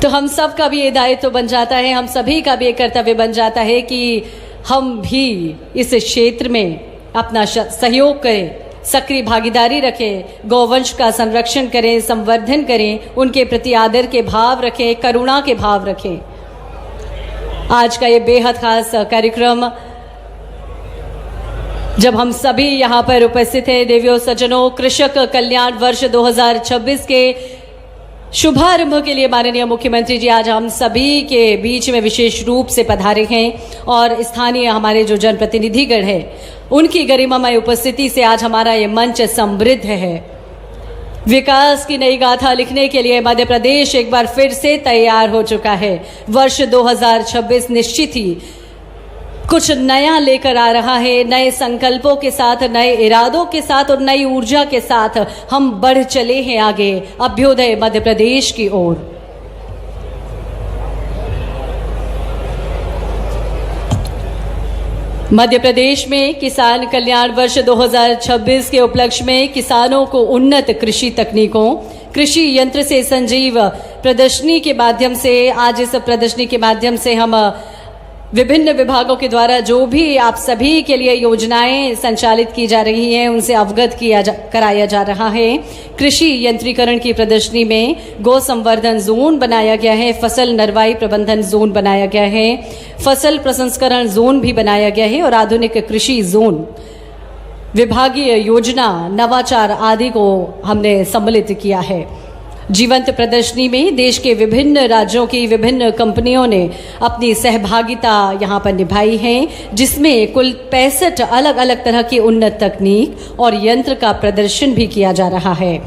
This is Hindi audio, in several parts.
तो हम सब का भी ये दायित्व बन जाता है, हम सभी का भी एक कर्तव्य बन जाता है कि हम भी इस क्षेत्र में अपना सहयोग करें, सक्रिय भागीदारी रखें, गौवंश का संरक्षण करें, संवर्धन करें, उनके प्रति आदर के भाव रखें, करुणा के भाव रखें। आज का ये बेहद खास कार्यक्रम जब हम सभी यहाँ पर उपस्थित हैं, देवियों सज्जनों, कृषक कल्याण वर्ष 2026 के शुभारंभ के लिए माननीय मुख्यमंत्री जी आज हम सभी के बीच में विशेष रूप से पधारे हैं और स्थानीय हमारे जो जनप्रतिनिधिगण हैं उनकी गरिमामय उपस्थिति से आज हमारा ये मंच समृद्ध है। विकास की नई गाथा लिखने के लिए मध्य प्रदेश एक बार फिर से तैयार हो चुका है। वर्ष 2026 निश्चित ही कुछ नया लेकर आ रहा है। नए संकल्पों के साथ, नए इरादों के साथ और नई ऊर्जा के साथ हम बढ़ चले हैं आगे अभ्युदय मध्य प्रदेश की ओर। मध्य प्रदेश में किसान कल्याण वर्ष 2026 के उपलक्ष्य में किसानों को उन्नत कृषि तकनीकों, कृषि यंत्र से संजीव प्रदर्शनी के माध्यम से, आज इस प्रदर्शनी के माध्यम से हम विभिन्न विभागों के द्वारा जो भी आप सभी के लिए योजनाएं संचालित की जा रही हैं उनसे अवगत कराया जा रहा है। कृषि यंत्रीकरण की प्रदर्शनी में गौ संवर्धन जोन बनाया गया है, फसल नरवाई प्रबंधन जोन बनाया गया है, फसल प्रसंस्करण जोन भी बनाया गया है और आधुनिक कृषि जोन, विभागीय योजना, नवाचार आदि को हमने सम्मिलित किया है। जीवंत प्रदर्शनी में देश के विभिन्न राज्यों की विभिन्न कंपनियों ने अपनी सहभागिता यहाँ पर निभाई है, जिसमें कुल 65 अलग अलग तरह की उन्नत तकनीक और यंत्र का प्रदर्शन भी किया जा रहा है।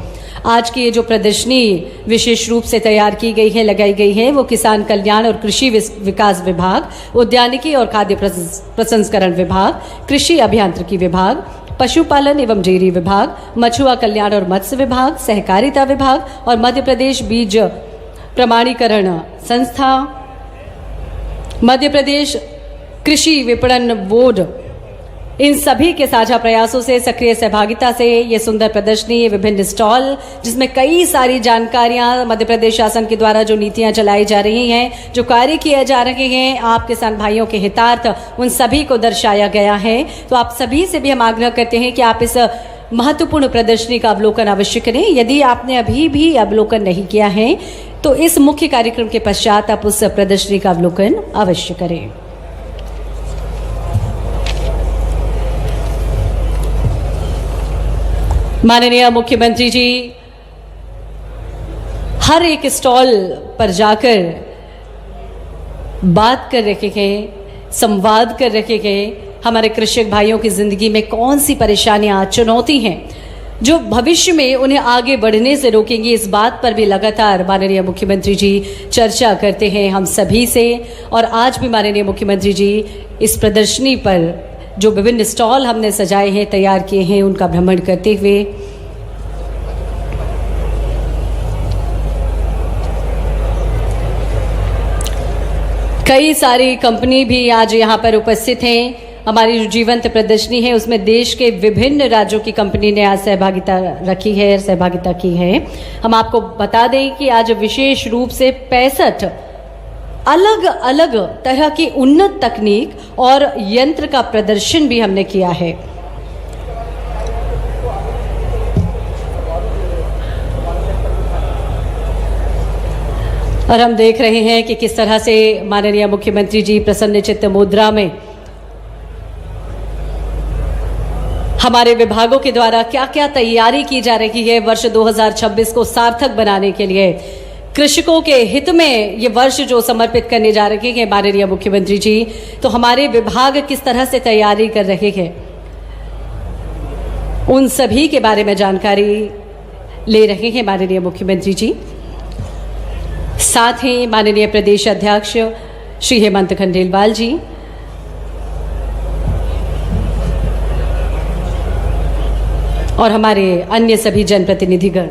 आज की ये जो प्रदर्शनी विशेष रूप से तैयार की गई है, लगाई गई है, वो किसान कल्याण और कृषि विकास विभाग, उद्यानिकी और खाद्य प्रसंस्करण विभाग, कृषि अभियांत्रिकी विभाग, पशुपालन एवं डेयरी विभाग, मछुआ कल्याण और मत्स्य विभाग, सहकारिता विभाग और मध्य प्रदेश बीज प्रमाणीकरण संस्था, मध्य प्रदेश कृषि विपणन बोर्ड, इन सभी के साझा प्रयासों से, सक्रिय सहभागिता से ये सुंदर प्रदर्शनी, ये विभिन्न स्टॉल जिसमें कई सारी जानकारियां मध्य प्रदेश शासन के द्वारा जो नीतियां चलाई जा रही हैं, जो कार्य किए जा रहे हैं आप किसान भाइयों के हितार्थ, उन सभी को दर्शाया गया है। तो आप सभी से भी हम आग्रह करते हैं कि आप इस महत्वपूर्ण प्रदर्शनी का अवलोकन अवश्य करें। यदि आपने अभी भी अवलोकन नहीं किया है तो इस मुख्य कार्यक्रम के पश्चात आप उस प्रदर्शनी का अवलोकन अवश्य करें। माननीय मुख्यमंत्री जी हर एक स्टॉल पर जाकर बात कर रहे हैं, संवाद कर रहे हैं हमारे कृषक भाइयों की जिंदगी में कौन सी परेशानियां, चुनौती हैं जो भविष्य में उन्हें आगे बढ़ने से रोकेंगी। इस बात पर भी लगातार माननीय मुख्यमंत्री जी चर्चा करते हैं हम सभी से। और आज भी माननीय मुख्यमंत्री जी इस प्रदर्शनी पर जो विभिन्न स्टॉल हमने सजाए हैं, तैयार किए हैं, उनका भ्रमण करते हुए कई सारी कंपनी भी आज यहाँ पर उपस्थित हैं। हमारी जो जीवंत प्रदर्शनी है उसमें देश के विभिन्न राज्यों की कंपनी ने आज सहभागिता की है। हम आपको बता दें कि आज विशेष रूप से 65 अलग अलग तरह की उन्नत तकनीक और यंत्र का प्रदर्शन भी हमने किया है। और हम देख रहे हैं कि किस तरह से माननीय मुख्यमंत्री जी प्रसन्न चित्त मुद्रा में हमारे विभागों के द्वारा क्या क्या तैयारी की जा रही है वर्ष 2026 को सार्थक बनाने के लिए, कृषकों के हित में ये वर्ष जो समर्पित करने जा रहे हैं माननीय मुख्यमंत्री जी, तो हमारे विभाग किस तरह से तैयारी कर रहे हैं उन सभी के बारे में जानकारी ले रहे हैं माननीय मुख्यमंत्री जी। साथ ही माननीय प्रदेश अध्यक्ष श्री हेमंत खंडेलवाल जी, और हमारे अन्य सभी जनप्रतिनिधिगण।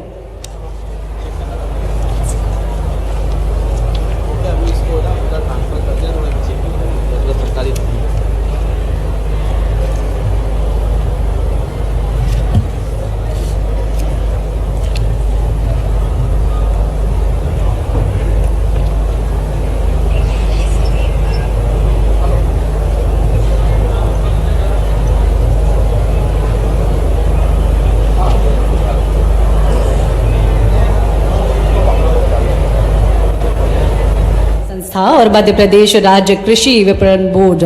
और मध्य प्रदेश राज्य कृषि विपणन बोर्ड,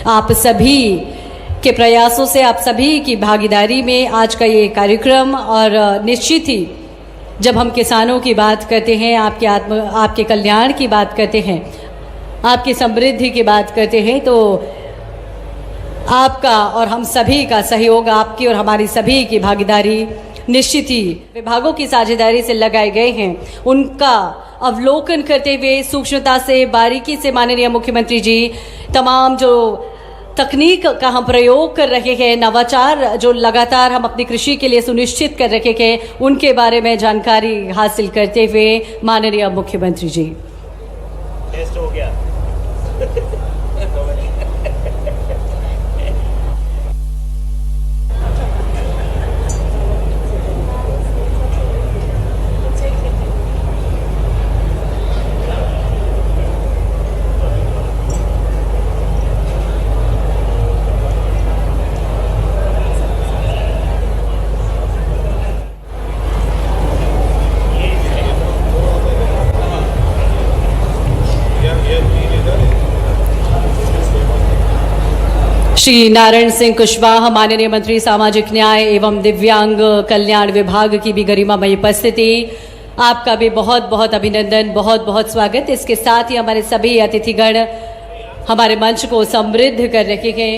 आप सभी के प्रयासों से, आप सभी की भागीदारी में आज का ये कार्यक्रम, और निश्चित ही जब हम किसानों की बात करते हैं, आपके कल्याण की बात करते हैं, आपकी समृद्धि की बात करते हैं, तो आपका और हम सभी का सहयोग, आपकी और हमारी सभी की भागीदारी निश्चित ही विभागों की साझेदारी से लगाए गए हैं, उनका अवलोकन करते हुए सूक्ष्मता से, बारीकी से माननीय मुख्यमंत्री जी तमाम जो तकनीक का हम प्रयोग कर रहे हैं, नवाचार जो लगातार हम अपनी कृषि के लिए सुनिश्चित कर रहे हैं, उनके बारे में जानकारी हासिल करते हुए माननीय मुख्यमंत्री जी। टेस्ट हो गया। श्री नारायण सिंह कुशवाहा, माननीय मंत्री सामाजिक न्याय एवं दिव्यांग कल्याण विभाग की भी गरिमामयी उपस्थिति, आपका भी बहुत बहुत अभिनंदन, बहुत बहुत स्वागत। इसके साथ ही हमारे सभी अतिथिगण हमारे मंच को समृद्ध कर रहे हैं।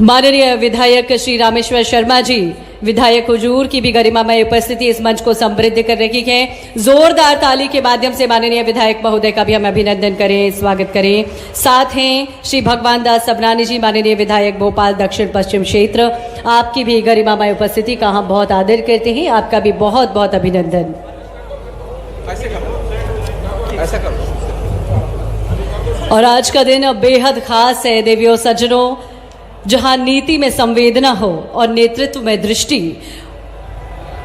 माननीय विधायक श्री रामेश्वर शर्मा जी, विधायक हुजूर की भी गरिमामय उपस्थिति इस मंच को समृद्ध कर रही है। जोरदार ताली के माध्यम से माननीय विधायक महोदय का भी हम अभिनंदन करें, स्वागत करें। साथ हैं श्री भगवान दास सबनानी जी, माननीय विधायक भोपाल दक्षिण पश्चिम क्षेत्र, आपकी भी गरिमामय उपस्थिति का हम बहुत आदर करते हैं, आपका भी बहुत बहुत अभिनंदन। और आज का दिन बेहद खास है देवियों सज्जनों, जहां नीति में संवेदना हो और नेतृत्व में दृष्टि,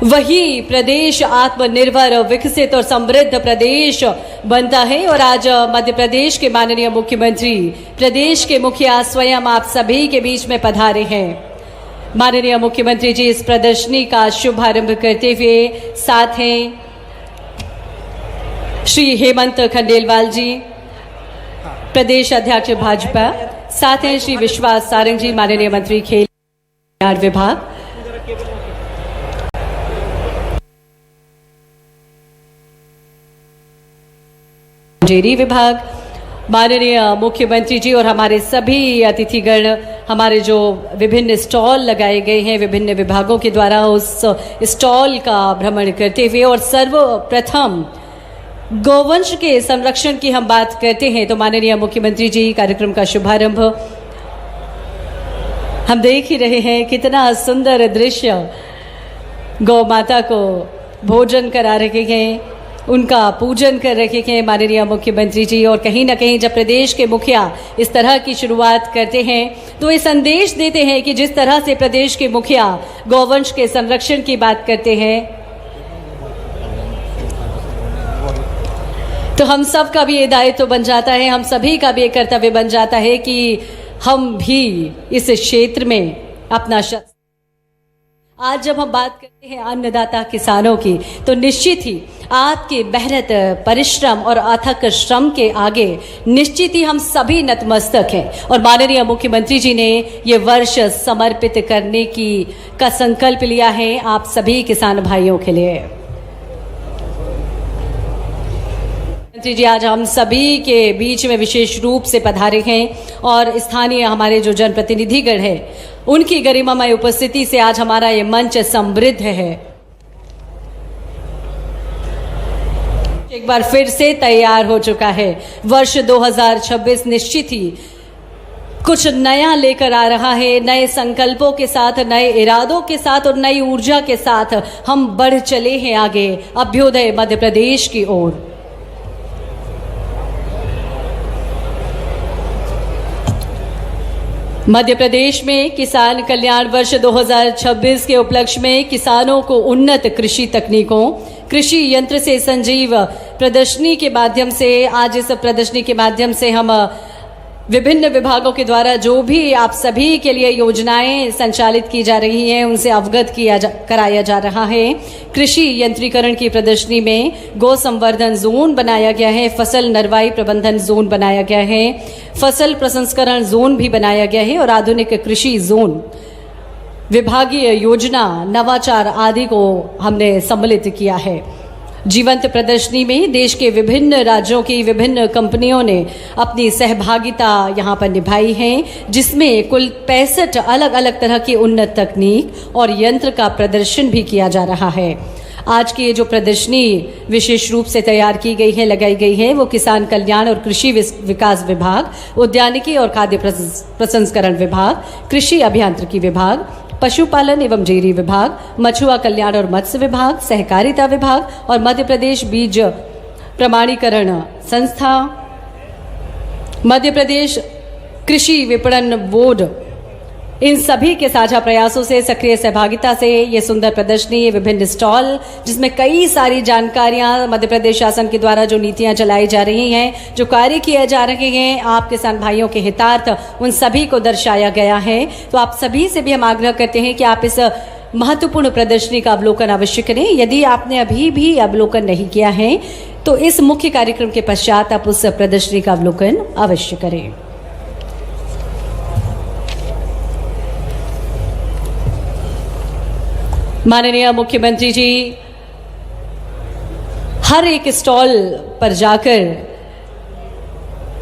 वही प्रदेश आत्मनिर्भर, विकसित और समृद्ध प्रदेश बनता है। और आज मध्य प्रदेश के माननीय मुख्यमंत्री, प्रदेश के मुखिया स्वयं आप सभी के बीच में पधारे हैं। माननीय मुख्यमंत्री जी इस प्रदर्शनी का शुभारंभ करते हुए, साथ हैं श्री हेमंत खंडेलवाल जी, प्रदेश अध्यक्ष भाजपा, साथ हैं श्री विश्वास सारंग जी, माननीय मंत्री खेल कल्याण विभाग, जेरी विभाग, माननीय मुख्यमंत्री जी और हमारे सभी अतिथिगण, हमारे जो विभिन्न स्टॉल लगाए गए हैं विभिन्न विभागों के द्वारा, उस स्टॉल का भ्रमण करते हुए, और सर्वप्रथम गौवंश के संरक्षण की हम बात करते हैं तो माननीय मुख्यमंत्री जी कार्यक्रम का शुभारंभ हम देख ही रहे हैं। कितना सुंदर दृश्य, गौ माता को भोजन करा रहे हैं, उनका पूजन कर रहे हैं माननीय मुख्यमंत्री जी। और कहीं ना कहीं जब प्रदेश के मुखिया इस तरह की शुरुआत करते हैं तो ये संदेश देते हैं कि जिस तरह से प्रदेश के मुखिया गौवंश के संरक्षण की बात करते हैं, तो हम सब का भी ये दायित्व बन जाता है, हम सभी का भी एक कर्तव्य बन जाता है कि हम भी इस क्षेत्र में अपना आज जब हम बात करते हैं अन्नदाता किसानों की, तो निश्चित ही आपके मेहनत, परिश्रम और अथक श्रम के आगे निश्चित ही हम सभी नतमस्तक हैं। और माननीय मुख्यमंत्री जी ने ये वर्ष समर्पित करने का संकल्प लिया है आप सभी किसान भाइयों के लिए। जी आज हम सभी के बीच में विशेष रूप से पधारे हैं और स्थानीय हमारे जो जनप्रतिनिधिगण हैं उनकी गरिमामय उपस्थिति से आज हमारा ये मंच समृद्ध है। एक बार फिर से तैयार हो चुका है। वर्ष 2026 निश्चित ही कुछ नया लेकर आ रहा है। नए संकल्पों के साथ, नए इरादों के साथ और नई ऊर्जा के साथ हम बढ़ चले हैं आगे अभ्युदय मध्य प्रदेश की ओर। मध्य प्रदेश में किसान कल्याण वर्ष 2026 के उपलक्ष्य में किसानों को उन्नत कृषि तकनीकों, कृषि यंत्र से संजीव प्रदर्शनी के माध्यम से, आज इस प्रदर्शनी के माध्यम से हम विभिन्न विभागों के द्वारा जो भी आप सभी के लिए योजनाएं संचालित की जा रही हैं उनसे अवगत कराया जा रहा है। कृषि यंत्रीकरण की प्रदर्शनी में गौ संवर्धन जोन बनाया गया है, फसल नरवाई प्रबंधन जोन बनाया गया है, फसल प्रसंस्करण जोन भी बनाया गया है और आधुनिक कृषि जोन, विभागीय योजना, नवाचार आदि को हमने सम्मिलित किया है। जीवंत प्रदर्शनी में देश के विभिन्न राज्यों की विभिन्न कंपनियों ने अपनी सहभागिता यहाँ पर निभाई है, जिसमें कुल 65 अलग अलग तरह की उन्नत तकनीक और यंत्र का प्रदर्शन भी किया जा रहा है। आज की ये जो प्रदर्शनी विशेष रूप से तैयार की गई है, लगाई गई है, वो किसान कल्याण और कृषि विकास विभाग, उद्यानिकी और खाद्य प्रसंस्करण विभाग, कृषि अभियांत्रिकी विभाग, पशुपालन एवं डेयरी विभाग, मछुआ कल्याण और मत्स्य विभाग, सहकारिता विभाग और मध्य प्रदेश बीज प्रमाणीकरण संस्था, मध्य प्रदेश कृषि विपणन बोर्ड, इन सभी के साझा प्रयासों से, सक्रिय सहभागिता से ये सुंदर प्रदर्शनी, ये विभिन्न स्टॉल, जिसमें कई सारी जानकारियां मध्य प्रदेश शासन के द्वारा जो नीतियां चलाई जा रही हैं, जो कार्य किए जा रहे हैं आप किसान भाइयों के हितार्थ, उन सभी को दर्शाया गया है। तो आप सभी से भी हम आग्रह करते हैं कि आप इस महत्वपूर्ण प्रदर्शनी का अवलोकन अवश्य करें। यदि आपने अभी भी अवलोकन नहीं किया है तो इस मुख्य कार्यक्रम के पश्चात आप उस प्रदर्शनी का अवलोकन अवश्य करें। माननीय मुख्यमंत्री जी हर एक स्टॉल पर जाकर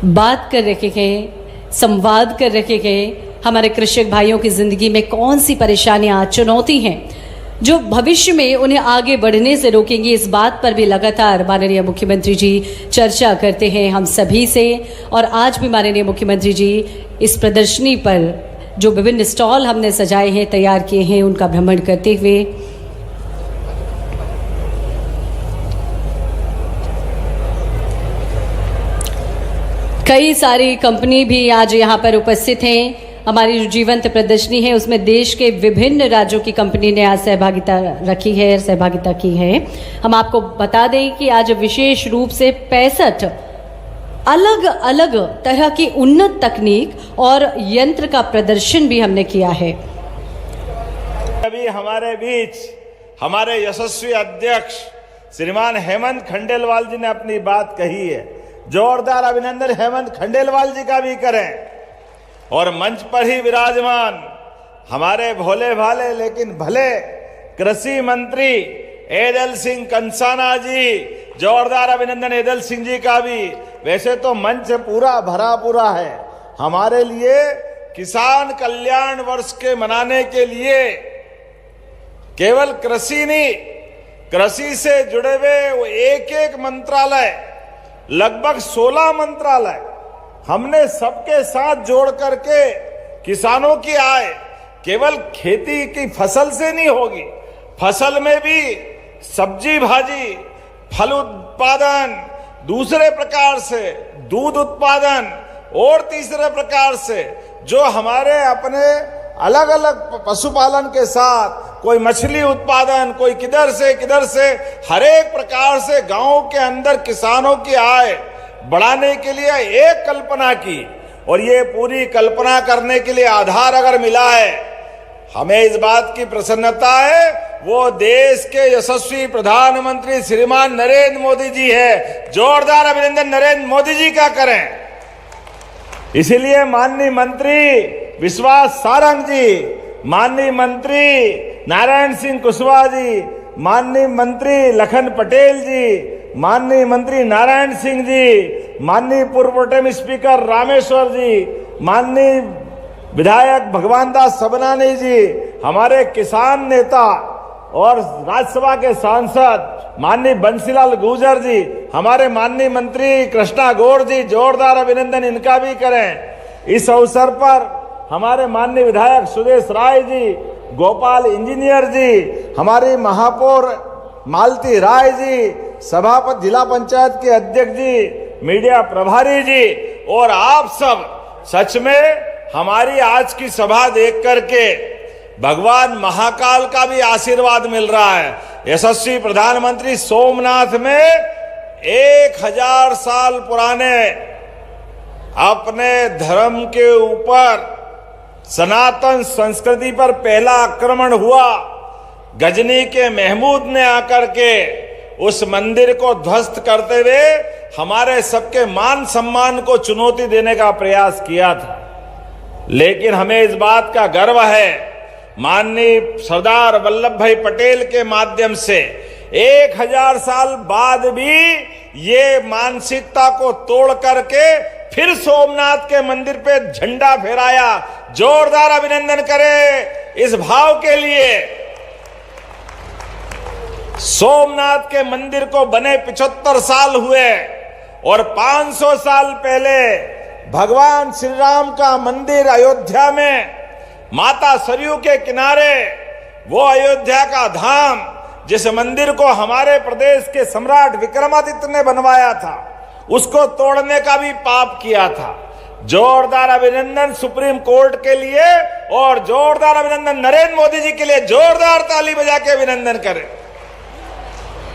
बात कर रखे हैं, संवाद कर रखे हैं हमारे कृषक भाइयों की जिंदगी में कौन सी परेशानियां, चुनौती हैं जो भविष्य में उन्हें आगे बढ़ने से रोकेंगी। इस बात पर भी लगातार माननीय मुख्यमंत्री जी चर्चा करते हैं हम सभी से। और आज भी माननीय मुख्यमंत्री जी इस प्रदर्शनी पर जो विभिन्न स्टॉल हमने सजाए हैं, तैयार किए हैं, उनका भ्रमण करते हुए कई सारी कंपनी भी आज यहाँ पर उपस्थित हैं। हमारी जो जीवंत प्रदर्शनी है उसमें देश के विभिन्न राज्यों की कंपनी ने आज सहभागिता रखी है, सहभागिता की है। हम आपको बता दें कि आज विशेष रूप से 65 अलग अलग तरह की उन्नत तकनीक और यंत्र का प्रदर्शन भी हमने किया है। अभी हमारे बीच हमारे यशस्वी अध्यक्ष श्रीमान हेमंत खंडेलवाल जी ने अपनी बात कही है। जोरदार अभिनंदन हेमंत खंडेलवाल जी का भी करें। और मंच पर ही विराजमान हमारे भोले भाले लेकिन भले कृषि मंत्री एदल सिंह कंसाना जी, जोरदार अभिनंदन एदल सिंह जी का भी। वैसे तो मंच पूरा भरा पूरा है। हमारे लिए किसान कल्याण वर्ष के मनाने के लिए केवल कृषि नहीं, कृषि से जुड़े हुए वो एक एक मंत्रालय, लगभग 16 मंत्रालय हमने सबके साथ जोड़ करके किसानों की आय केवल खेती की फसल से नहीं होगी, फसल में भी सब्जी भाजी, फल उत्पादन, दूसरे प्रकार से दूध उत्पादन और तीसरे प्रकार से जो हमारे अपने अलग अलग पशुपालन के साथ, कोई मछली उत्पादन, कोई किधर से हर एक प्रकार से गांव के अंदर किसानों की आय बढ़ाने के लिए एक कल्पना की। और ये पूरी कल्पना करने के लिए आधार अगर मिला है, हमें इस बात की प्रसन्नता है, वो देश के यशस्वी प्रधानमंत्री श्रीमान नरेंद्र मोदी जी है। जोरदार अभिनंदन नरेंद्र मोदी जी का करें। इसीलिए माननीय मंत्री विश्वास सारंग जी, माननीय मंत्री नारायण सिंह कुशवाहा जी, माननीय मंत्री लखन पटेल जी, माननीय मंत्री नारायण सिंह जी, माननीय पूर्व प्रोटेम स्पीकर रामेश्वर जी, माननीय विधायक भगवान दास सबनानी जी, हमारे किसान नेता और राज्यसभा के सांसद माननीय बंसीलाल गुर्जर जी, हमारे माननीय मंत्री कृष्णा गौड़ जी, जोरदार अभिनंदन इनका भी करें। इस अवसर पर हमारे माननीय विधायक सुदेश राय जी, गोपाल इंजीनियर जी, हमारी महापौर मालती राय जी, सभापति जिला पंचायत के अध्यक्ष जी, मीडिया प्रभारी जी और आप सब, सच में हमारी आज की सभा देख करके भगवान महाकाल का भी आशीर्वाद मिल रहा है। यशस्वी प्रधानमंत्री सोमनाथ में 1000 साल पुराने अपने धर्म के ऊपर, सनातन संस्कृति पर पहला आक्रमण हुआ। गजनी के महमूद ने आकर के उस मंदिर को ध्वस्त करते हुए हमारे सबके मान सम्मान को चुनौती देने का प्रयास किया था। लेकिन हमें इस बात का गर्व है, माननीय सरदार वल्लभ भाई पटेल के माध्यम से 1000 साल बाद भी ये मानसिकता को तोड़ करके फिर सोमनाथ के मंदिर पे झंडा फहराया। जोरदार अभिनंदन करें इस भाव के लिए। सोमनाथ के मंदिर को बने 75 साल हुए और 500 साल पहले भगवान श्री राम का मंदिर अयोध्या में माता सरयू के किनारे, वो अयोध्या का धाम जिस मंदिर को हमारे प्रदेश के सम्राट विक्रमादित्य ने बनवाया था, उसको तोड़ने का भी पाप किया था। जोरदार अभिनंदन सुप्रीम कोर्ट के लिए और जोरदार अभिनंदन नरेंद्र मोदी जी के लिए। जोरदार ताली बजा के अभिनंदन करें।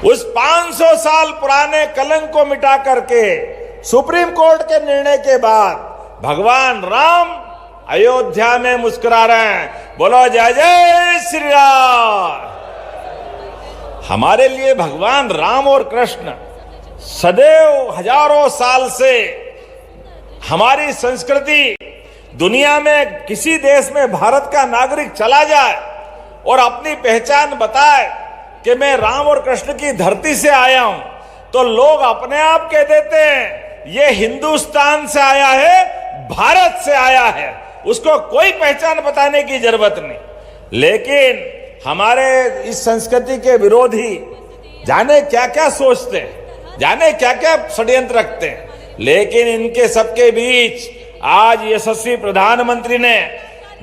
उस 500 साल पुराने कलंक को मिटा करके सुप्रीम कोर्ट के निर्णय के बाद भगवान राम अयोध्या में मुस्कुरा रहे हैं। बोलो जय जय श्री राम। हमारे लिए भगवान राम और कृष्ण सदैव हजारों साल से हमारी संस्कृति, दुनिया में किसी देश में भारत का नागरिक चला जाए और अपनी पहचान बताए कि मैं राम और कृष्ण की धरती से आया हूं, तो लोग अपने आप कह देते हैं ये हिंदुस्तान से आया है, भारत से आया है, उसको कोई पहचान बताने की जरूरत नहीं। लेकिन हमारे इस संस्कृति के विरोधी जाने क्या क्या सोचते हैं, जाने क्या क्या षड्यंत्र रखते हैं। लेकिन इनके सबके बीच आज यशस्वी प्रधानमंत्री ने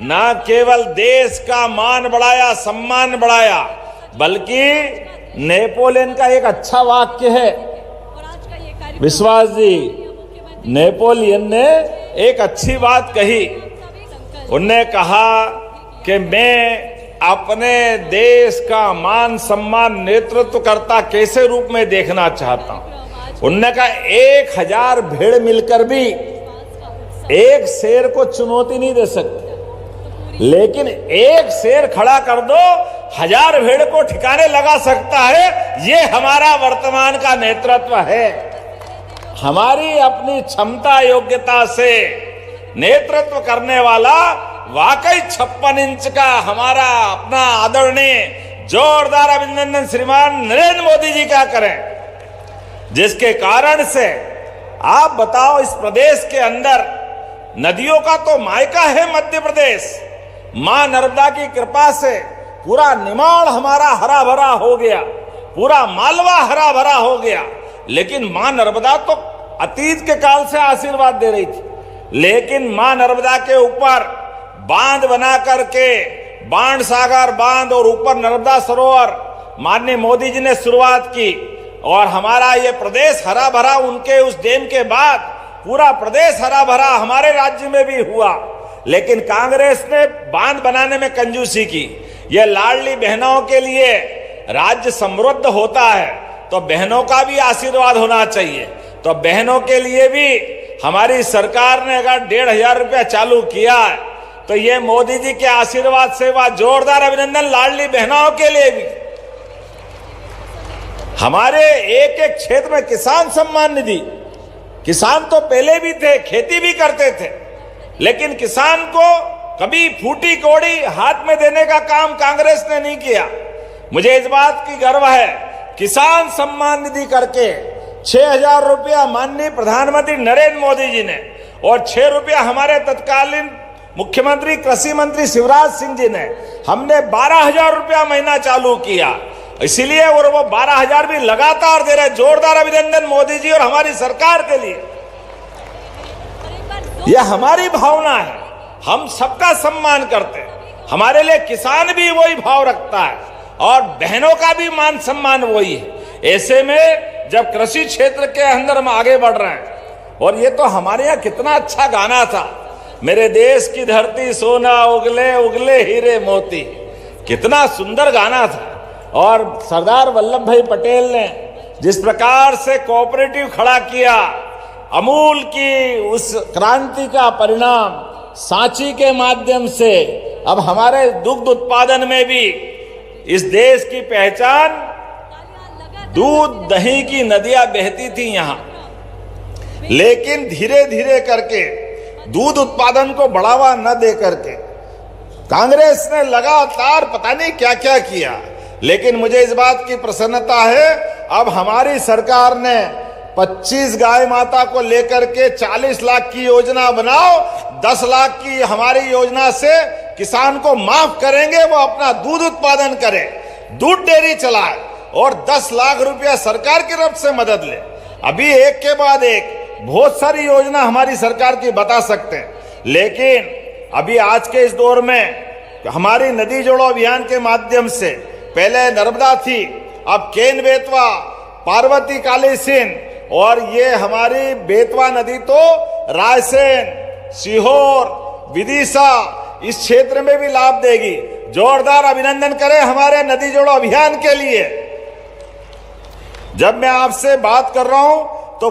न केवल देश का मान बढ़ाया, सम्मान बढ़ाया, बल्कि नेपोलियन का एक अच्छा वाक्य है, विश्वास जी, नेपोलियन ने एक अच्छी बात कही। उनने कहा कि मैं अपने देश का मान सम्मान नेतृत्वकर्ता कैसे रूप में देखना चाहता हूं। उनने कहा 1000 भेड़ मिलकर भी एक शेर को चुनौती नहीं दे सकते, लेकिन एक शेर खड़ा कर दो 1000 भेड़ को ठिकाने लगा सकता है। ये हमारा वर्तमान का नेतृत्व है। हमारी अपनी क्षमता योग्यता से नेतृत्व करने वाला वाकई 56 इंच का हमारा अपना आदरणीय जोरदार अभिनंदन श्रीमान नरेंद्र मोदी जी का करें, जिसके कारण से आप बताओ इस प्रदेश के अंदर नदियों का तो मायका है मध्य प्रदेश। मां नर्मदा की कृपा से पूरा निमाड़ हमारा हरा भरा हो गया, पूरा मालवा हरा भरा हो गया। लेकिन मां नर्मदा तो अतीत के काल से आशीर्वाद दे रही थी, लेकिन मां नर्मदा के ऊपर बांध बना करके बाण सागर बांध और ऊपर नर्मदा सरोवर माननीय मोदी जी ने शुरुआत की और हमारा ये प्रदेश हरा भरा उनके उस देन के बाद पूरा प्रदेश हरा भरा हमारे राज्य में भी हुआ। लेकिन कांग्रेस ने बांध बनाने में कंजूसी की। ये लाडली बहनों के लिए राज्य समृद्ध होता है तो बहनों का भी आशीर्वाद होना चाहिए। तो बहनों के लिए भी हमारी सरकार ने अगर 1500 रुपया चालू किया है तो ये मोदी जी के आशीर्वाद से वह जोरदार अभिनंदन लाडली बहनों के लिए भी। हमारे एक एक क्षेत्र में किसान सम्मान निधि, किसान तो पहले भी थे, खेती भी करते थे, लेकिन किसान को कभी फूटी कौड़ी हाथ में देने का काम कांग्रेस ने नहीं किया। मुझे इस बात की गर्व है, किसान सम्मान निधि करके 6000 रुपया माननीय प्रधानमंत्री नरेंद्र मोदी जी ने और 6 रुपया हमारे तत्कालीन मुख्यमंत्री कृषि मंत्री शिवराज सिंह जी ने, हमने 12000 रुपया महीना चालू किया। इसीलिए और वो 12000 भी लगातार दे रहे। जोरदार अभिनंदन मोदी जी और हमारी सरकार के लिए। यह हमारी भावना है, हम सबका सम्मान करते हैं। हमारे लिए किसान भी वही भाव रखता है और बहनों का भी मान सम्मान वही है। ऐसे में जब कृषि क्षेत्र के अंदर हम आगे बढ़ रहे हैं, और ये तो हमारे यहाँ कितना अच्छा गाना था, मेरे देश की धरती सोना उगले उगले हीरे मोती, कितना सुंदर गाना था। और सरदार वल्लभ भाई पटेल ने जिस प्रकार से कोऑपरेटिव खड़ा किया, अमूल की उस क्रांति का परिणाम सांची के माध्यम से अब हमारे दुग्ध उत्पादन में भी इस देश की पहचान, दूध दही की नदियां बहती थी यहां, लेकिन धीरे धीरे करके दूध उत्पादन को बढ़ावा न दे करके कांग्रेस ने लगातार पता नहीं क्या क्या किया। लेकिन मुझे इस बात की प्रसन्नता है, अब हमारी सरकार ने 25 गाय माता को लेकर के 40 लाख की योजना बनाओ, 10 लाख की हमारी योजना से किसान को माफ करेंगे, वो अपना दूध उत्पादन करे, दूध डेयरी चलाए और 10 लाख रुपया सरकार की तरफ से मदद ले। अभी एक के बाद एक बहुत सारी योजना हमारी सरकार की बता सकते हैं, लेकिन अभी आज के इस दौर में हमारी नदी जोड़ो अभियान के माध्यम से पहले नर्मदा थी, अब केन बेतवा, पार्वती कालीसिंध और ये हमारी बेतवा नदी तो रायसेन, सीहोर, विदिशा इस क्षेत्र में भी लाभ देगी। जोरदार अभिनंदन करें हमारे नदी जोड़ो अभियान के लिए। जब मैं आपसे बात कर रहा हूं तो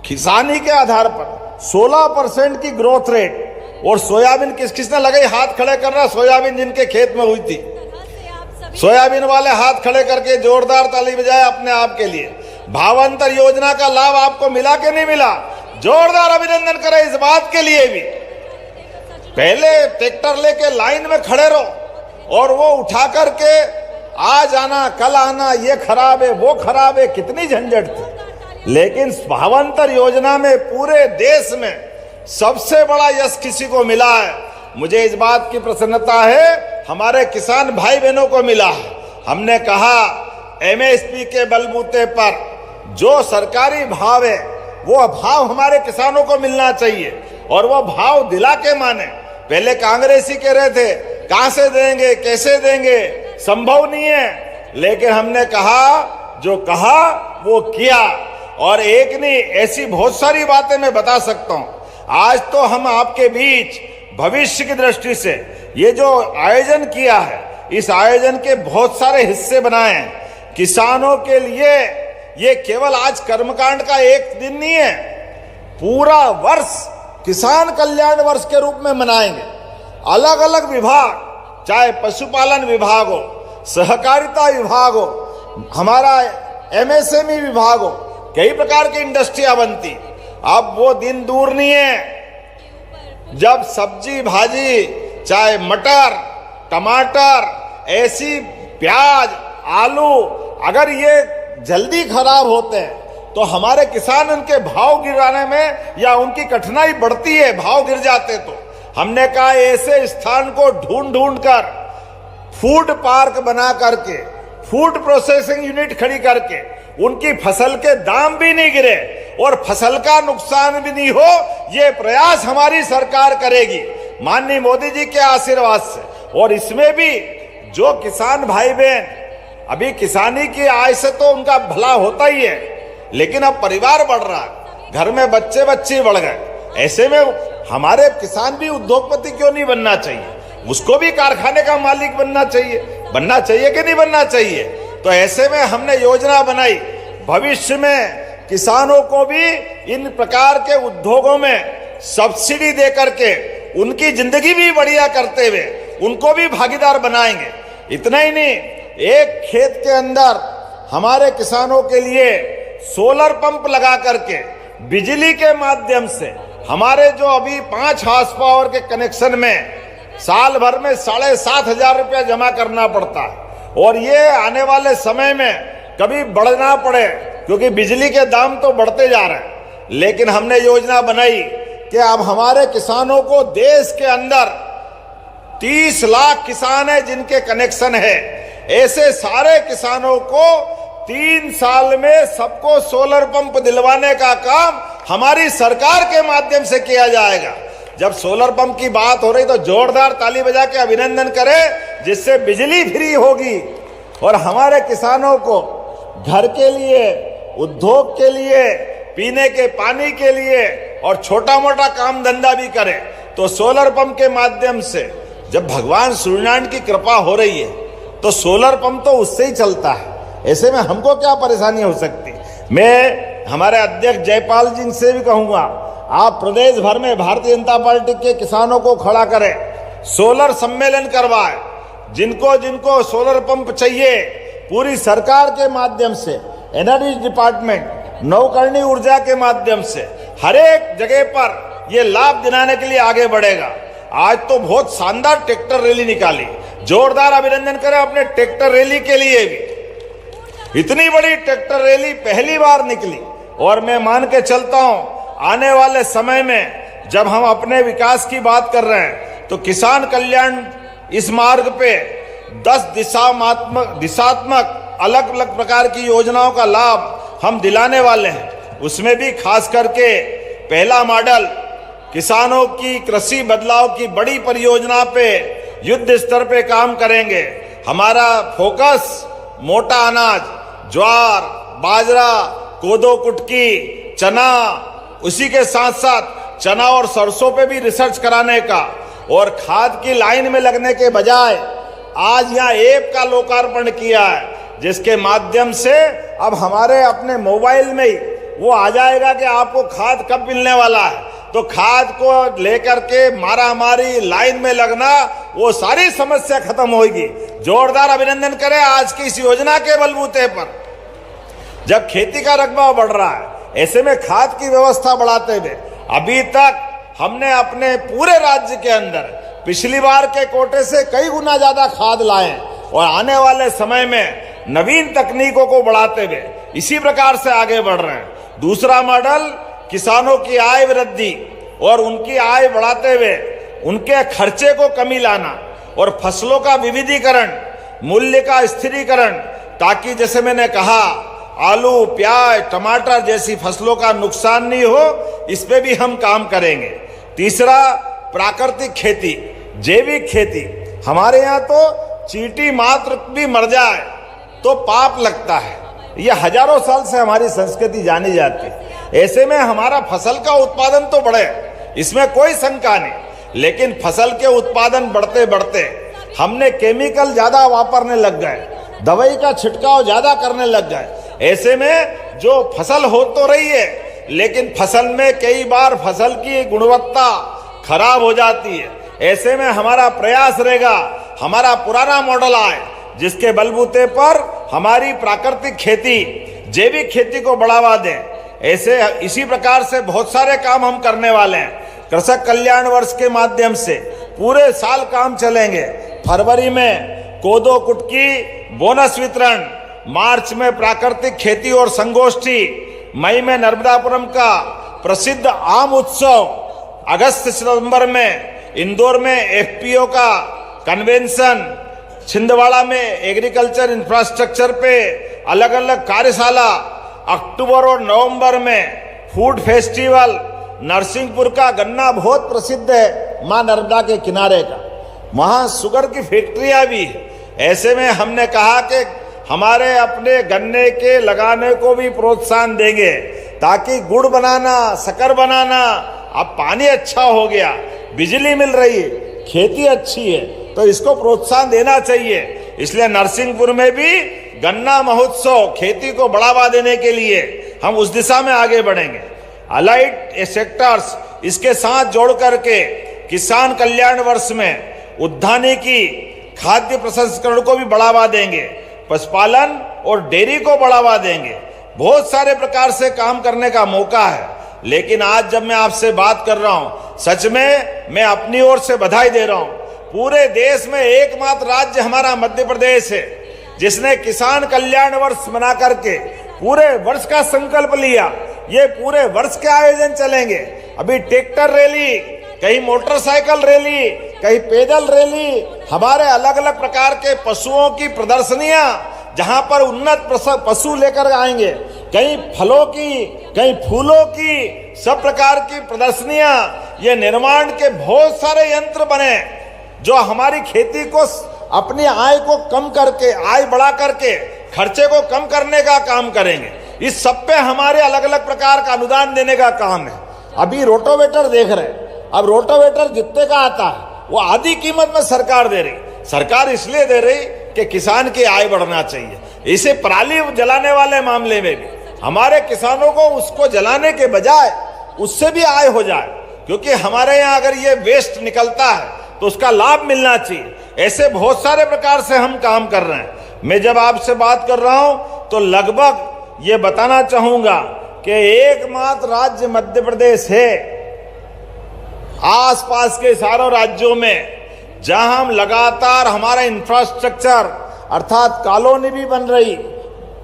किसानी के आधार पर 16% की ग्रोथ रेट, और सोयाबीन किसने लगाई, हाथ खड़े कर रहा, सोयाबीन जिनके खेत में हुई थी, सोयाबीन वाले हाथ खड़े करके जोरदार ताली बजाए अपने आप के लिए। भावांतर योजना का लाभ आपको मिला कि नहीं मिला? जोरदार अभिनंदन करें इस बात के लिए भी। पहले ट्रैक्टर लेके लाइन में खड़े रहो और वो उठा करके आज आना कल आना, ये खराब है वो खराब है, कितनी झंझट थी। लेकिन भावांतर योजना में पूरे देश में सबसे बड़ा यश किसी को मिला है, मुझे इस बात की प्रसन्नता है, हमारे किसान भाई बहनों को मिला है। हमने कहा एमएसपी के बलबूते पर जो सरकारी भाव है वो भाव हमारे किसानों को मिलना चाहिए, और वो भाव दिला के माने। पहले कांग्रेसी कह रहे थे कहां से देंगे कैसे देंगे, संभव नहीं है, लेकिन हमने कहा जो कहा वो किया। और एक नहीं, ऐसी बहुत सारी बातें मैं बता सकता हूं। आज तो हम आपके बीच भविष्य की दृष्टि से ये जो आयोजन किया है, इस आयोजन के बहुत सारे हिस्से बनाए हैं किसानों के लिए। ये केवल आज कर्मकांड का एक दिन नहीं है, पूरा वर्ष किसान कल्याण वर्ष के रूप में मनाएंगे। अलग अलग विभाग, चाहे पशुपालन विभाग हो, सहकारिता विभाग हो, हमारा एमएसएमई विभाग हो, कई प्रकार की इंडस्ट्रियां बनती। अब वो दिन दूर नहीं है जब सब्जी भाजी, चाहे मटर, टमाटर, ऐसी प्याज, आलू, अगर ये जल्दी खराब होते हैं तो हमारे किसान उनके भाव गिराने में या उनकी कठिनाई बढ़ती है, भाव गिर जाते। तो हमने कहा ऐसे स्थान को ढूंढ ढूंढ कर फूड पार्क बना करके, फूड प्रोसेसिंग यूनिट खड़ी करके उनकी फसल के दाम भी नहीं गिरे और फसल का नुकसान भी नहीं हो, ये प्रयास हमारी सरकार करेगी माननीय मोदी जी के आशीर्वाद से। और इसमें भी जो किसान भाई बहन, अभी किसानी की आय से तो उनका भला होता ही है, लेकिन अब परिवार बढ़ रहा है, घर में बच्चे बढ़ गए, ऐसे में हमारे किसान भी उद्योगपति क्यों नहीं बनना चाहिए? उसको भी कारखाने का मालिक बनना चाहिए कि नहीं बनना चाहिए? तो ऐसे में हमने योजना बनाई, भविष्य में किसानों को भी इन प्रकार के उद्योगों में सब्सिडी दे करके उनकी जिंदगी भी बढ़िया करते हुए उनको भी भागीदार बनाएंगे। इतना ही नहीं, एक खेत के अंदर हमारे किसानों के लिए सोलर पंप लगा करके बिजली के माध्यम से हमारे जो अभी 5 हार्स पावर के कनेक्शन में साल भर में 7,500 रुपया जमा करना पड़ता है, और ये आने वाले समय में कभी बढ़ना पड़े क्योंकि बिजली के दाम तो बढ़ते जा रहे हैं। लेकिन हमने योजना बनाई कि अब हमारे किसानों को देश के अंदर 30 लाख किसान है जिनके कनेक्शन है, ऐसे सारे किसानों को 3 साल में सबको सोलर पंप दिलवाने का काम हमारी सरकार के माध्यम से किया जाएगा। जब सोलर पंप की बात हो रही तो जोरदार ताली बजा के अभिनंदन करें, जिससे बिजली फ्री होगी और हमारे किसानों को घर के लिए, उद्योग के लिए, पीने के पानी के लिए और छोटा मोटा काम धंधा भी करें। तो सोलर पंप के माध्यम से जब भगवान सूर्यनारायण की कृपा हो रही है तो सोलर पंप तो उससे ही चलता है, ऐसे में हमको क्या परेशानी हो सकती। मैं हमारे अध्यक्ष जयपाल जी से भी कहूंगा, आप प्रदेश भर में भारतीय जनता पार्टी के किसानों को खड़ा करें, सोलर सम्मेलन करवाएं, जिनको जिनको सोलर पंप चाहिए पूरी सरकार के माध्यम से, एनर्जी डिपार्टमेंट, नवकरणीय ऊर्जा के माध्यम से हर एक जगह पर ये लाभ दिलाने के लिए आगे बढ़ेगा। आज तो बहुत शानदार ट्रैक्टर रैली निकाली, जोरदार अभिनंदन करें अपने ट्रैक्टर रैली के लिए भी। इतनी बड़ी ट्रैक्टर रैली पहली बार निकली और मैं मान के चलता हूं आने वाले समय में जब हम अपने विकास की बात कर रहे हैं तो किसान कल्याण इस मार्ग पे 10 दिशात्मक अलग अलग प्रकार की योजनाओं का लाभ हम दिलाने वाले हैं। उसमें भी खास करके पहला मॉडल किसानों की कृषि बदलाव की बड़ी परियोजना पे युद्ध स्तर पे काम करेंगे। हमारा फोकस मोटा अनाज, ज्वार, बाजरा, कोदो, कुटकी, चना, उसी के साथ साथ चना और सरसों पे भी रिसर्च कराने का, और खाद की लाइन में लगने के बजाय आज यहाँ ऐप का लोकार्पण किया है, जिसके माध्यम से अब हमारे अपने मोबाइल में ही वो आ जाएगा कि आपको खाद कब मिलने वाला है। तो खाद को लेकर के मारामारी, लाइन में लगना, वो सारी समस्या खत्म होगी। जोरदार अभिनंदन करें आज की इस योजना के बलबूते पर। जब खेती का रकबा बढ़ रहा है, ऐसे में खाद की व्यवस्था बढ़ाते हुए अभी तक हमने अपने पूरे राज्य के अंदर पिछली बार के कोटे से कई गुना ज्यादा खाद लाए, और आने वाले समय में नवीन तकनीकों को बढ़ाते हुए इसी प्रकार से आगे बढ़ रहे हैं। दूसरा मॉडल किसानों की आय वृद्धि और उनकी आय बढ़ाते हुए उनके खर्चे को कमी लाना और फसलों का विविधीकरण, मूल्य का स्थिरीकरण, ताकि जैसे मैंने कहा आलू, प्याज, टमाटर जैसी फसलों का नुकसान नहीं हो, इस पे भी हम काम करेंगे। तीसरा प्राकृतिक खेती, जैविक खेती। हमारे यहाँ तो चींटी मात्र भी मर जाए तो पाप लगता है, ये हजारों साल से हमारी संस्कृति जानी जाती है। ऐसे में हमारा फसल का उत्पादन तो बढ़े, इसमें कोई शंका नहीं, लेकिन फसल के उत्पादन बढ़ते बढ़ते हमने केमिकल ज्यादा वापरने लग गए, दवाई का छिड़काव ज्यादा करने लग गए। ऐसे में जो फसल हो तो रही है, लेकिन फसल में कई बार फसल की गुणवत्ता खराब हो जाती है। ऐसे में हमारा प्रयास रहेगा हमारा पुराना मॉडल आए, जिसके बलबूते पर हमारी प्राकृतिक खेती, जैविक खेती को बढ़ावा दें। ऐसे इसी प्रकार से बहुत सारे काम हम करने वाले हैं। कृषक कल्याण वर्ष के माध्यम से पूरे साल काम चलेंगे। फरवरी में कोदो कुटकी बोनस वितरण, मार्च में प्राकृतिक खेती और संगोष्ठी, मई में नर्मदापुरम का प्रसिद्ध आम उत्सव, अगस्त सितंबर में इंदौर में एफपीओ का कन्वेंशन, छिंदवाड़ा में एग्रीकल्चर इंफ्रास्ट्रक्चर पे अलग अलग कार्यशाला, अक्टूबर और नवंबर में फूड फेस्टिवल। नरसिंहपुर का गन्ना बहुत प्रसिद्ध है, मां नर्मदा के किनारे का, वहां शुगर की फैक्ट्रियां भी है। ऐसे में हमने कहा कि हमारे अपने गन्ने के लगाने को भी प्रोत्साहन देंगे, ताकि गुड़ बनाना, शक्कर बनाना, अब पानी अच्छा हो गया, बिजली मिल रही है, खेती अच्छी है, तो इसको प्रोत्साहन देना चाहिए। इसलिए नरसिंहपुर में भी गन्ना महोत्सव, खेती को बढ़ावा देने के लिए हम उस दिशा में आगे बढ़ेंगे। अलाइड सेक्टर्स इसके साथ जोड़ करके किसान कल्याण वर्ष में उद्यानिकी की खाद्य प्रसंस्करण को भी बढ़ावा देंगे, पशुपालन और डेयरी को बढ़ावा देंगे। बहुत सारे प्रकार से काम करने का मौका है। लेकिन आज जब मैं आपसे बात कर रहा हूं, सच में मैं अपनी ओर से बधाई दे रहा हूं। पूरे देश में एकमात्र राज्य हमारा मध्य प्रदेश है, जिसने किसान कल्याण वर्ष मना करके पूरे वर्ष का संकल्प लिया। ये पूरे वर्ष के आयोजन चलेंगे। अभी ट्रैक्टर रैली, कहीं मोटरसाइकिल रैली, कहीं पैदल रैली, हमारे अलग अलग प्रकार के पशुओं की प्रदर्शनियां, जहां पर उन्नत पशु लेकर आएंगे, कहीं फलों की, कहीं फूलों की, सब प्रकार की प्रदर्शनियां। ये निर्माण के बहुत सारे यंत्र बने जो हमारी खेती को, अपनी आय को कम करके, आय बढ़ा करके खर्चे को कम करने का काम करेंगे। इस सब पे हमारे अलग अलग प्रकार का अनुदान देने का काम है। अभी रोटोवेटर देख रहे हैं, अब रोटोवेटर जितने का आता है वो आधी कीमत में सरकार दे रही। सरकार इसलिए दे रही कि किसान की आय बढ़ना चाहिए। इसे पराली जलाने वाले मामले में भी हमारे किसानों को उसको जलाने के बजाय उससे भी आय हो जाए, क्योंकि हमारे यहाँ अगर ये वेस्ट निकलता है तो उसका लाभ मिलना चाहिए। ऐसे बहुत सारे प्रकार से हम काम कर रहे हैं। मैं जब आपसे बात कर रहा हूं तो लगभग ये बताना चाहूंगा कि एकमात्र राज्य मध्य प्रदेश है आसपास के सारों राज्यों में जहां हम लगातार हमारा इंफ्रास्ट्रक्चर अर्थात कॉलोनी भी बन रही,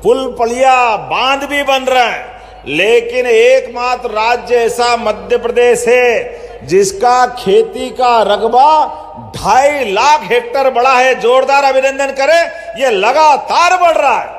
पुल पुलिया बांध भी बन रहे हैं, लेकिन एकमात्र राज्य ऐसा मध्य प्रदेश है जिसका खेती का रकबा 2.5 लाख हेक्टेयर बढ़ा है। जोरदार अभिनंदन करें। ये लगातार बढ़ रहा है,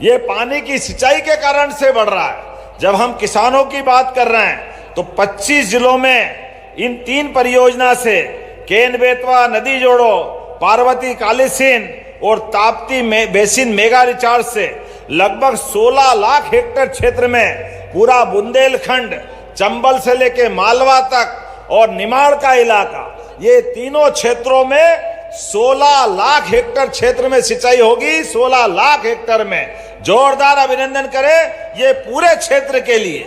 ये पानी की सिंचाई के कारण से बढ़ रहा है। जब हम किसानों की बात कर रहे हैं तो 25 जिलों में इन 3 परियोजना से केन बेतवा नदी जोड़ो, पार्वती कालीसिंध और ताप्ती बेसिन मेगा रिचार्ज से लगभग 16 लाख हेक्टेयर क्षेत्र में पूरा बुंदेलखंड, चंबल से लेके मालवा तक और निमाड़ का इलाका, ये तीनों क्षेत्रों में 16 लाख हेक्टेयर क्षेत्र में सिंचाई होगी। 16 लाख हेक्टेयर में जोरदार अभिनंदन करें ये पूरे क्षेत्र के लिए।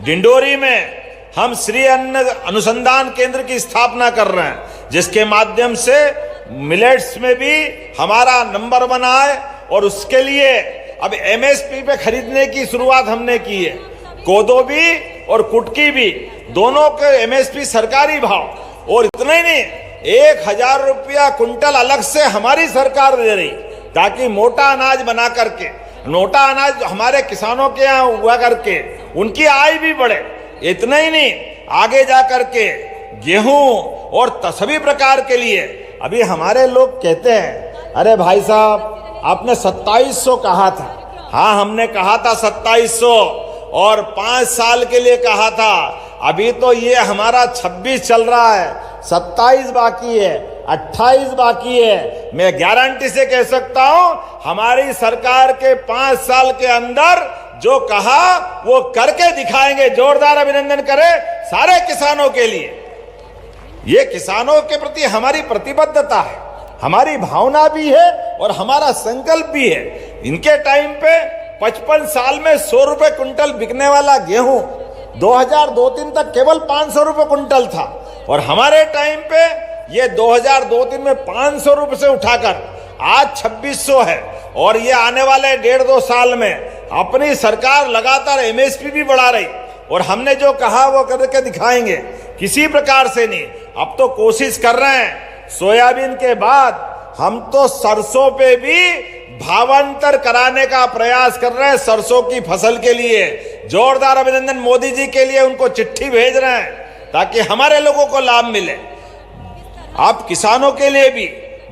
डिंडोरी में हम श्री अन्न अनुसंधान केंद्र की स्थापना कर रहे हैं, जिसके माध्यम से मिलेट्स में भी हमारा नंबर 1 आए और उसके लिए अब एमएसपी पे खरीदने की शुरुआत हमने की है। कोदो भी और कुटकी भी दोनों के एमएसपी सरकारी भाव, और इतना ही नहीं 1000 रुपया कुंटल अलग से हमारी सरकार दे रही, ताकि मोटा अनाज बना करके, मोटा अनाज हमारे किसानों के यहाँ हुआ करके उनकी आय भी बढ़े। इतना ही नहीं, आगे जा करके गेहूं और सभी प्रकार के लिए अभी हमारे लोग कहते हैं, अरे भाई साहब आपने 2700 कहा था। हाँ, हमने कहा था 2700 और 5 साल के लिए कहा था। अभी तो ये हमारा 26 चल रहा है, 27 बाकी है, 28 बाकी है। मैं गारंटी से कह सकता हूं हमारी सरकार के 5 साल के अंदर जो कहा वो करके दिखाएंगे। जोरदार अभिनंदन करें सारे किसानों के लिए। ये किसानों के प्रति हमारी प्रतिबद्धता है, हमारी भावना भी है और हमारा संकल्प भी है। इनके टाइम पे 55 साल में 100 रुपए कुंटल बिकने वाला गेहूं 2002-03 तक केवल 500 रुपए कुंटल था, और हमारे टाइम पे ये 2002-03 में 500 रुपए से उठाकर आज 2600 है। और ये आने वाले 1.5-2 साल में अपनी सरकार लगातार एमएसपी भी बढ़ा रही, और हमने जो कहा वो करके दिखाएंगे, किसी प्रकार से नहीं। अब तो कोशिश कर रहे हैं, सोयाबीन के बाद हम तो सरसों पे भी भावांतर कराने का प्रयास कर रहे हैं सरसों की फसल के लिए। जोरदार अभिनंदन मोदी जी के लिए, उनको चिट्ठी भेज रहे हैं ताकि हमारे लोगों को लाभ मिले। आप किसानों के लिए भी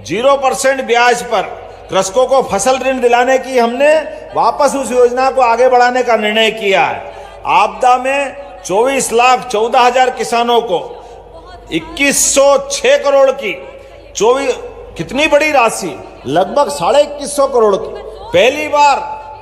0% ब्याज पर कृषकों को फसल ऋण दिलाने की हमने वापस उस योजना को आगे बढ़ाने का निर्णय किया है। आपदा में 24,14,000 किसानों को 2106 करोड़ की कितनी बड़ी राशि, लगभग 2150 करोड़ की। पहली बार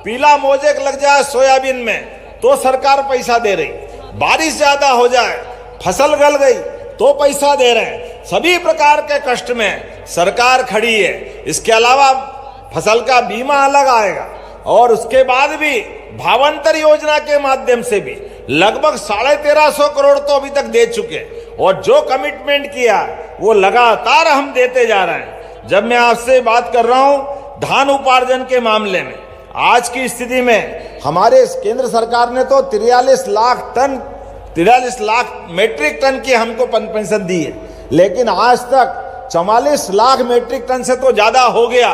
पीला मोजेक लग जाए सोयाबीन में तो सरकार पैसा दे रही, बारिश ज्यादा हो जाए, फसल गल गई तो पैसा दे रहे हैं। सभी प्रकार के कष्ट में सरकार खड़ी है। इसके अलावा फसल का बीमा अलग आएगा, और उसके बाद भी भावांतर योजना के माध्यम से भी लगभग 1350 करोड़ तो अभी तक दे चुके, और जो कमिटमेंट किया वो लगातार हम देते जा रहे हैं। जब मैं आपसे बात कर रहा हूं धान उपार्जन के मामले में, आज की स्थिति में हमारे केंद्र सरकार ने तो 43 लाख मेट्रिक टन की हमको पेंशन दी है, लेकिन आज तक 44 लाख मेट्रिक टन से तो ज्यादा हो गया।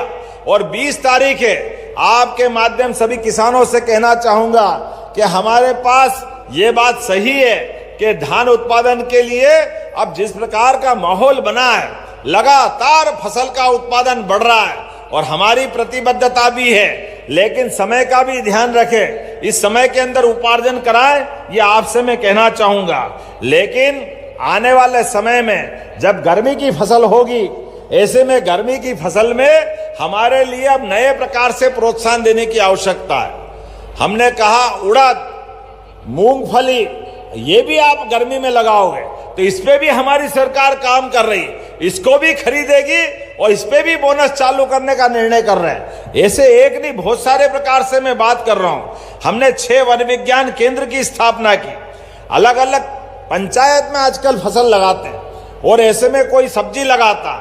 और 20 तारीख है, आपके माध्यम सभी किसानों से कहना चाहूंगा कि हमारे पास ये बात सही है कि धान उत्पादन के लिए अब जिस प्रकार का माहौल बना है, लगातार फसल का उत्पादन बढ़ रहा है और हमारी प्रतिबद्धता भी है, लेकिन समय का भी ध्यान रखें। इस समय के अंदर उपार्जन कराएं, ये आपसे मैं कहना चाहूंगा। लेकिन आने वाले समय में जब गर्मी की फसल होगी, ऐसे में गर्मी की फसल में हमारे लिए अब नए प्रकार से प्रोत्साहन देने की आवश्यकता है। हमने कहा उड़द, मूंगफली, ये भी आप गर्मी में लगाओगे तो इस पे भी हमारी सरकार काम कर रही है, इसको भी खरीदेगी और इस पे भी बोनस चालू करने का निर्णय कर रहे हैं। ऐसे एक नहीं बहुत सारे प्रकार से मैं बात कर रहा हूं। हमने 6 वन विज्ञान केंद्र की स्थापना की। अलग अलग पंचायत में आजकल फसल लगाते हैं और ऐसे में कोई सब्जी लगाता,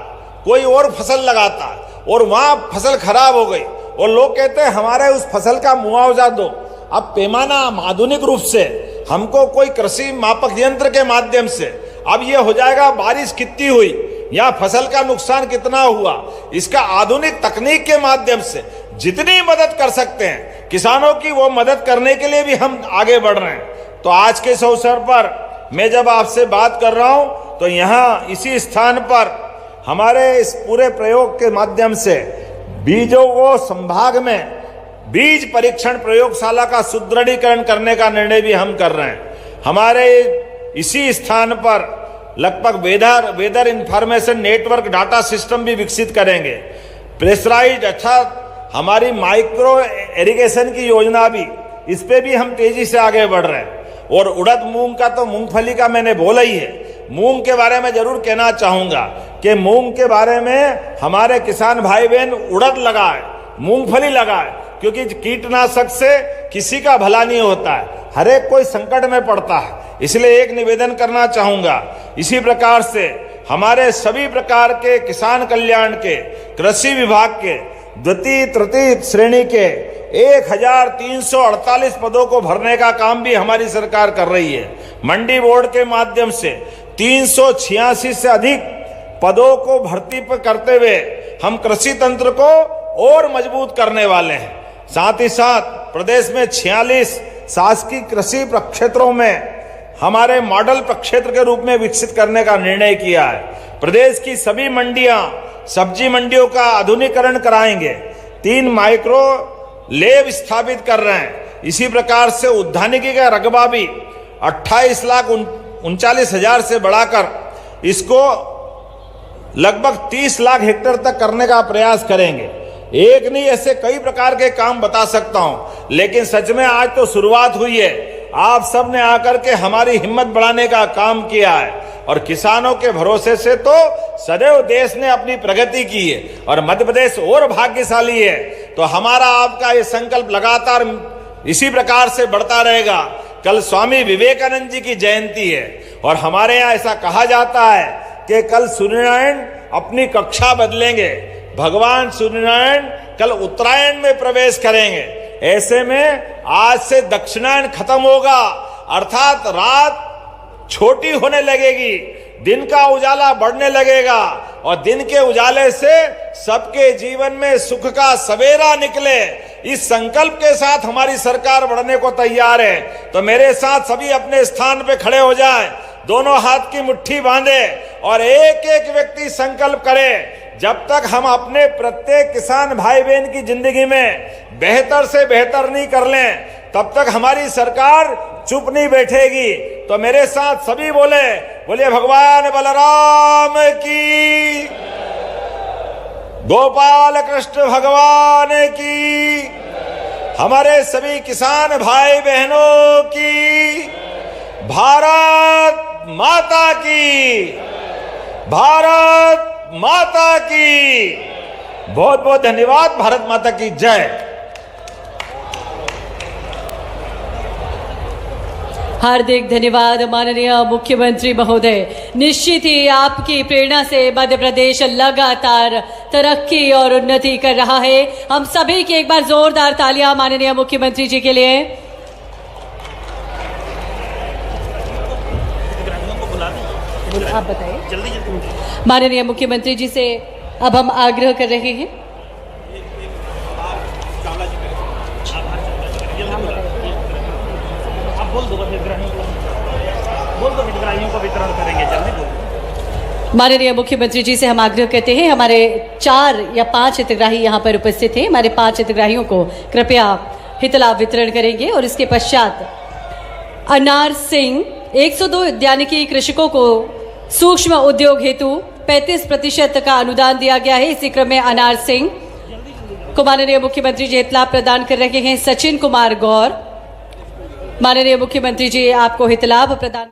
कोई और फसल लगाता और वहां फसल खराब हो गई और लोग कहते हैं हमारे उस फसल का मुआवजा दो। अब पैमाना आधुनिक रूप से हमको कोई कृषि मापक यंत्र के माध्यम से अब ये हो जाएगा बारिश कितनी हुई या फसल का नुकसान कितना हुआ, इसका आधुनिक तकनीक के माध्यम से जितनी मदद कर सकते हैं किसानों की वो मदद करने के लिए भी हम आगे बढ़ रहे हैं। तो आज के इस अवसर पर मैं जब आपसे बात कर रहा हूं तो यहाँ इसी स्थान पर हमारे इस पूरे प्रयोग के माध्यम से बीजों को संभाग में बीज परीक्षण प्रयोगशाला का सुदृढ़ीकरण करने का निर्णय भी हम कर रहे हैं। हमारे इसी स्थान पर लगभग weather information network data system भी विकसित करेंगे। प्रेशराइज्ड अर्थात हमारी माइक्रो इरिगेशन की योजना भी, इस पे भी हम तेजी से आगे बढ़ रहे हैं। और उड़द मूंग का तो मूंगफली का मैंने बोला ही है। मूंग के बारे में जरूर कहना चाहूंगा कि मूंग के बारे में हमारे किसान भाई बहन उड़द लगाए, मूंगफली लगाए, क्योंकि कीटनाशक से किसी का भला नहीं होता है, हर एक कोई संकट में पड़ता है। इसलिए एक निवेदन करना चाहूंगा, इसी प्रकार से हमारे सभी प्रकार के किसान कल्याण के कृषि विभाग के द्वितीय तृतीय श्रेणी के 1348 पदों को भरने का काम भी हमारी सरकार कर रही है। मंडी बोर्ड के माध्यम से 386 से अधिक पदों को भर्ती पर करते हुए हम कृषि तंत्र को और मजबूत करने वाले हैं। साथ ही साथ प्रदेश में 46 शासकीय कृषि प्रक्षेत्रों में हमारे मॉडल प्रक्षेत्र के रूप में विकसित करने का निर्णय किया है। प्रदेश की सभी मंडियां सब्जी मंडियों का आधुनिकीकरण कराएंगे। 3 माइक्रो लैब स्थापित कर रहे हैं। इसी प्रकार से उद्यानिकी का रकबा भी 28,39,000 से बढ़ाकर इसको लगभग 30 लाख हेक्टेयर तक करने का प्रयास करेंगे। एक नहीं ऐसे कई प्रकार के काम बता सकता हूं, लेकिन सच में आज तो शुरुआत हुई है। आप सब ने आकर के हमारी हिम्मत बढ़ाने का काम किया है और किसानों के भरोसे से तो सदैव देश ने अपनी प्रगति की है और मध्य प्रदेश और भाग्यशाली है। तो हमारा आपका ये संकल्प लगातार इसी प्रकार से बढ़ता रहेगा। कल स्वामी विवेकानंद जी की जयंती है और हमारे यहाँ ऐसा कहा जाता है कि कल सूर्यनारायण अपनी कक्षा बदलेंगे, भगवान सूर्यनारायण कल उत्तरायण में प्रवेश करेंगे। ऐसे में आज से दक्षिणायन खत्म होगा, अर्थात रात छोटी होने लगेगी, दिन का उजाला बढ़ने लगेगा और दिन के उजाले से सबके जीवन में सुख का सवेरा निकले। इस संकल्प के साथ हमारी सरकार बढ़ने को तैयार है। तो मेरे साथ सभी अपने स्थान पे खड़े हो जाएं, दोनों हाथ की मुट्ठी बांधे और एक एक व्यक्ति संकल्प करे, जब तक हम अपने प्रत्येक किसान भाई बहन की जिंदगी में बेहतर से बेहतर नहीं कर लें, तब तक हमारी सरकार चुप नहीं बैठेगी। तो मेरे साथ सभी बोले भगवान बलराम की, गोपाल कृष्ण भगवान की, हमारे सभी किसान भाई बहनों की, भारत माता की, भारत माता की। बहुत बहुत धन्यवाद। भारत माता की जय। हार्दिक धन्यवाद माननीय मुख्यमंत्री महोदय। निश्चित ही आपकी प्रेरणा से मध्य प्रदेश लगातार तरक्की और उन्नति कर रहा है। हम सभी की एक बार जोरदार तालियां माननीय मुख्यमंत्री जी के लिए। आप बताइए जल्दी जल्दी। माननीय मुख्यमंत्री जी से अब हम आग्रह कर रहे हैं। आप बोल दो, हितग्राहियों को वितरण करेंगे, जल्दी बोलो। माननीय मुख्यमंत्री जी से हम आग्रह करते हैं, हमारे 4 या 5 हितग्राही यहाँ पर उपस्थित हैं, हमारे 5 हितग्राहियों को कृपया हित लाभ वितरण करेंगे। और इसके पश्चात अनार सिंह 102 उद्यानिकी कृषकों को सूक्ष्म उद्योग हेतु 35% का अनुदान दिया गया है। इसी क्रम में अनार सिंह को माननीय मुख्यमंत्री जी हित लाभ प्रदान कर रहे हैं। सचिन कुमार गौर, माननीय मुख्यमंत्री जी आपको हित लाभ प्रदान